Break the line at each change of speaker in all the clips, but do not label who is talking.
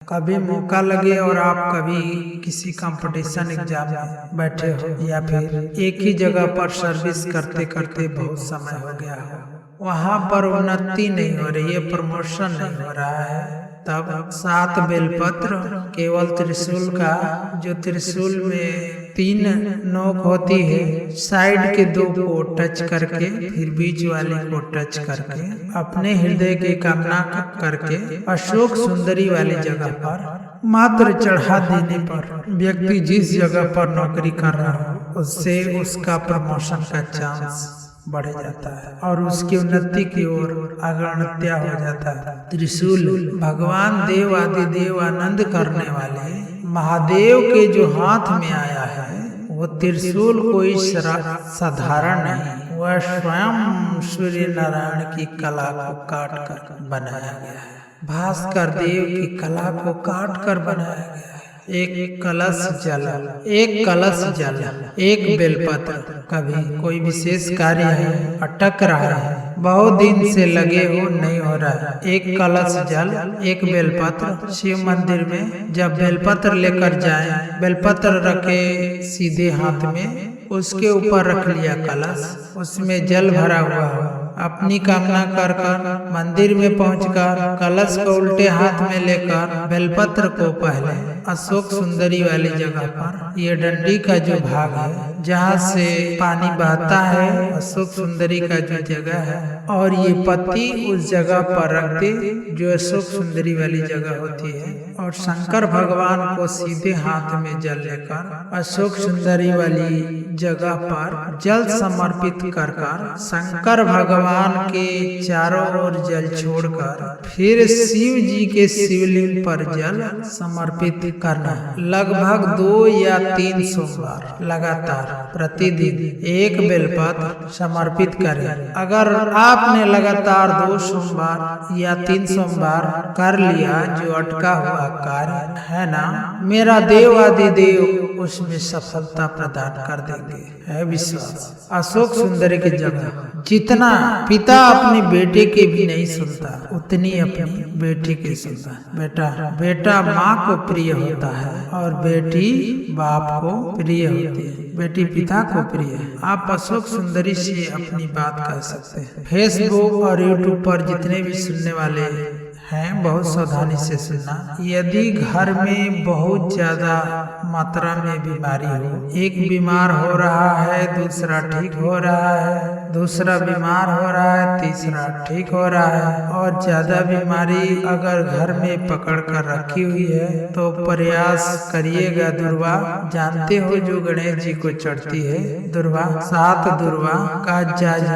कभी मौका लगे और आप कभी किसी कंपटीशन एग्जाम में बैठे हो या फिर एक ही जगह पर सर्विस करते करते बहुत समय हो गया हो, वहाँ पर उन्नति नहीं हो रही है, प्रमोशन नहीं हो रहा है, तब 7 बेलपत्र केवल त्रिशूल का, जो त्रिशूल में 3 नोक होती है, साइड के 2 को टच करके फिर बीच वाले को टच करके अपने हृदय की कामना करके अशोक सुंदरी वाली जगह पर मात्र चढ़ा देने पर व्यक्ति जिस जगह पर नौकरी कर रहा हो उससे उसका प्रमोशन का चांस बढ़ जाता है और उसकी उन्नति की ओर अग्रगण्य हो जाता है। त्रिशूल भगवान देव आदिदेव आनंद करने वाले महादेव के जो हाथ में आया है, वो त्रिशूल कोई साधारण नहीं, वह स्वयं सूर्य नारायण की कला को काट कर बनाया गया है, भास्कर देव की कला को काट कर बनाया गया है। एक कलश जल, एक बेलपत्र, कभी कोई विशेष कार्य है, अटक रहा है, बहुत दिन से लगे हो, नहीं हो रहा है, एक कलश जल, एक बेलपत्र। शिव मंदिर में जब बेलपत्र लेकर जाएं, बेलपत्र रखे सीधे हाथ में, उसके ऊपर रख लिया कलश, उसमें जल भरा हुआ हो, अपनी कामना कर मंदिर में पहुंचकर कलश को उल्टे हाथ में लेकर बेलपत्र को पहले अशोक सुंदरी वाली जगह पर, ये डंडी का जो भाग है जहाँ से पानी बहता है, अशोक सुंदरी का जो जगह है, और ये पत्ती उस जगह पर रख दे जो अशोक सुंदरी वाली जगह होती है, और शंकर भगवान को सीधे हाथ में जल लेकर अशोक सुंदरी वाली जगह पर जल समर्पित कर शंकर भगवान के चारों ओर जल छोड़कर फिर शिव जी के शिवलिंग पर जल समर्पित करना। लगभग 2 या 3 सोमवार लगातार प्रतिदिन एक बेलपत्र समर्पित करें। अगर आपने लगातार 2 सोमवार या 3 सोमवार कर लिया, जो अटका हुआ कार्य है ना, मेरा देव आदिदेव उसमें सफलता प्रदान कर देंगे, है विश्वास। अशोक सुंदरी की जगह जितना पिता अपने बेटे के भी नहीं सुनता, उतनी अपनी बेटी के सुनता। बेटा माँ को प्रिय होता है और बेटी बाप को प्रिय होती है, बेटी पिता को प्रिय है। आप अशोक सुंदरी से अपनी बात कह सकते हैं। फेसबुक और यूट्यूब पर जितने भी सुनने वाले हैं, बहुत सावधानी से सुनना। यदि घर में बहुत ज्यादा मात्रा में बीमारी हो, एक बीमार हो रहा है, दूसरा ठीक हो रहा है, दूसरा बीमार हो रहा है, तीसरा ठीक हो रहा है, और ज्यादा बीमारी अगर घर में पकड़ कर रखी हुई है, तो प्रयास करिएगा। दुर्वा जानते हो जो गणेश जी को चढ़ती है, दुर्वा, 7 दुर्वा का जल,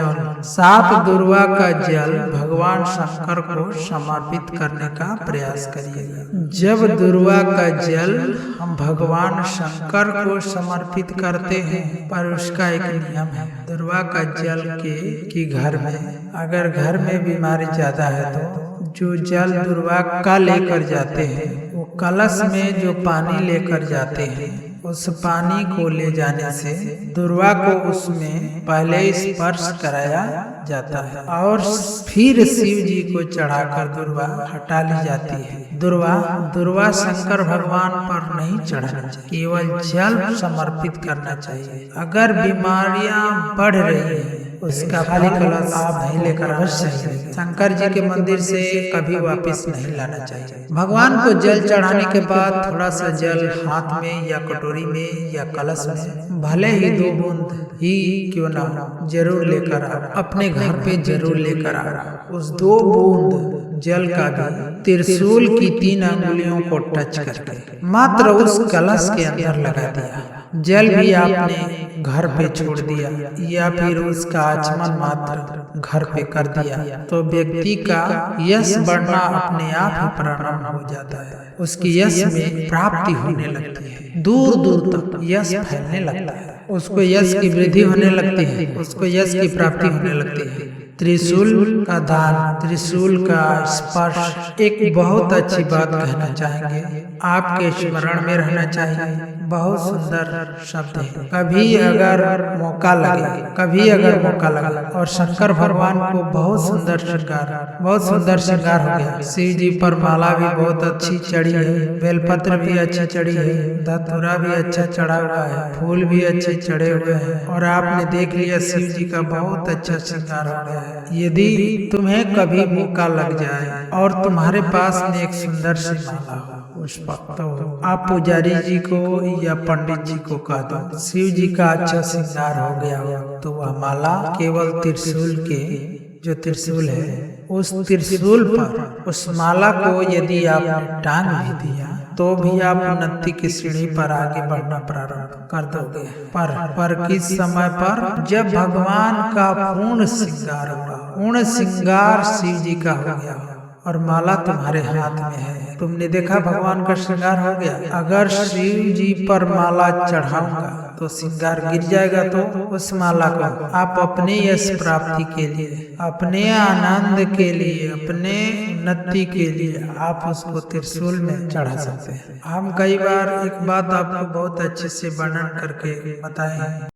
7 दुर्वा का जल भगवान शंकर को समर्पित करने का प्रयास करिएगा। जब दुर्वा का जल हम भगवान शंकर को समर्पित करते हैं, पर उसका एक नियम है। दुर्वा का जल के घर में अगर घर में बीमारी ज्यादा है तो जो जल दुर्वा का लेकर जाते हैं, वो कलश में जो पानी लेकर जाते हैं, उस पानी को ले जाने से दुर्वा को उसमें पहले स्पर्श कराया जाता है और फिर शिव जी को चढ़ाकर दुर्वा हटा ली जाती है। दुर्वा शंकर भगवान पर नहीं चढ़ाना चाहिए, केवल जल समर्पित करना चाहिए। अगर बीमारियां बढ़ रही है, उसका खाली कलश आप नहीं लेकर अवश्य शंकर जी के मंदिर से कभी वापस नहीं लाना चाहिए। भगवान को जल चढ़ाने के बाद थोड़ा सा जल हाथ में या कटोरी में या कलश में, भले ही 2 बूंद ही क्यों ना, जरूर लेकर आओ, अपने घर पे जरूर लेकर आओ। उस 2 बूंद जल का भी त्रिशूल की 3 अंगुलियों को टच करके मात्र उस कलश के अंदर लगा दिया। जल भी आपने घर पे छोड़ दिया या फिर उसका आचमन मात्र घर पे कर दिया, तो व्यक्ति का यश बढ़ना अपने आप ही प्रारंभ हो जाता है। उसकी यश में प्राप्ति होने लगती है, दूर दूर तक यश फैलने लगता है, उसको यश की वृद्धि होने लगती है, उसको यश की प्राप्ति होने लगती है। त्रिशूल का दान, त्रिशूल का स्पर्श एक बहुत अच्छी बात कहना चाहेंगे, आपके स्मरण में रहना चाहिए। बहुत सुंदर शब्द है। कभी अगर मौका लगे और शंकर भगवान को बहुत सुंदर श्रृंगार हो गया। शिव जी पर माला भी बहुत अच्छी चढ़ी है, बेलपत्र भी अच्छी चढ़ी है, धतूरा भी अच्छा चढ़ा हुआ है, फूल भी अच्छे चढ़े हुए हैं, और आपने देख लिया शिव जी का बहुत अच्छा श्रृंगार हो गया है। यदि तुम्हें कभी मौका लग जाए और तुम्हारे पास में एक सुंदर सी माला हो, तो आप पुजारी जी को या पंडित जी को कह दो शिव जी का अच्छा श्रृंगार हो गया हो, तो वह माला केवल त्रिशूल के, जो त्रिशूल है उस त्रिशूल पर उस माला को यदि आप टांग भी दिया तो भी आप उन्नति की सीढ़ी पर आगे बढ़ना प्रारंभ कर दोगे। पर किस समय पर, जब भगवान का पूर्ण श्रृंगार होगा। पूर्ण श्रृंगार शिव जी का हो गया और माला तुम्हारे हाथ में है। तुमने देखा भगवान का श्रृंगार हो गया। अगर शिव जी पर माला चढ़ाऊंगा तो श्रृंगार गिर जाएगा, तो उस माला को आप अपने यश प्राप्ति के लिए, अपने आनंद के लिए, अपने उन्नति के लिए आप उसको त्रिशूल में चढ़ा सकते हैं। हम कई बार एक बात आपको बहुत अच्छे से वर्णन करके बताए हैं।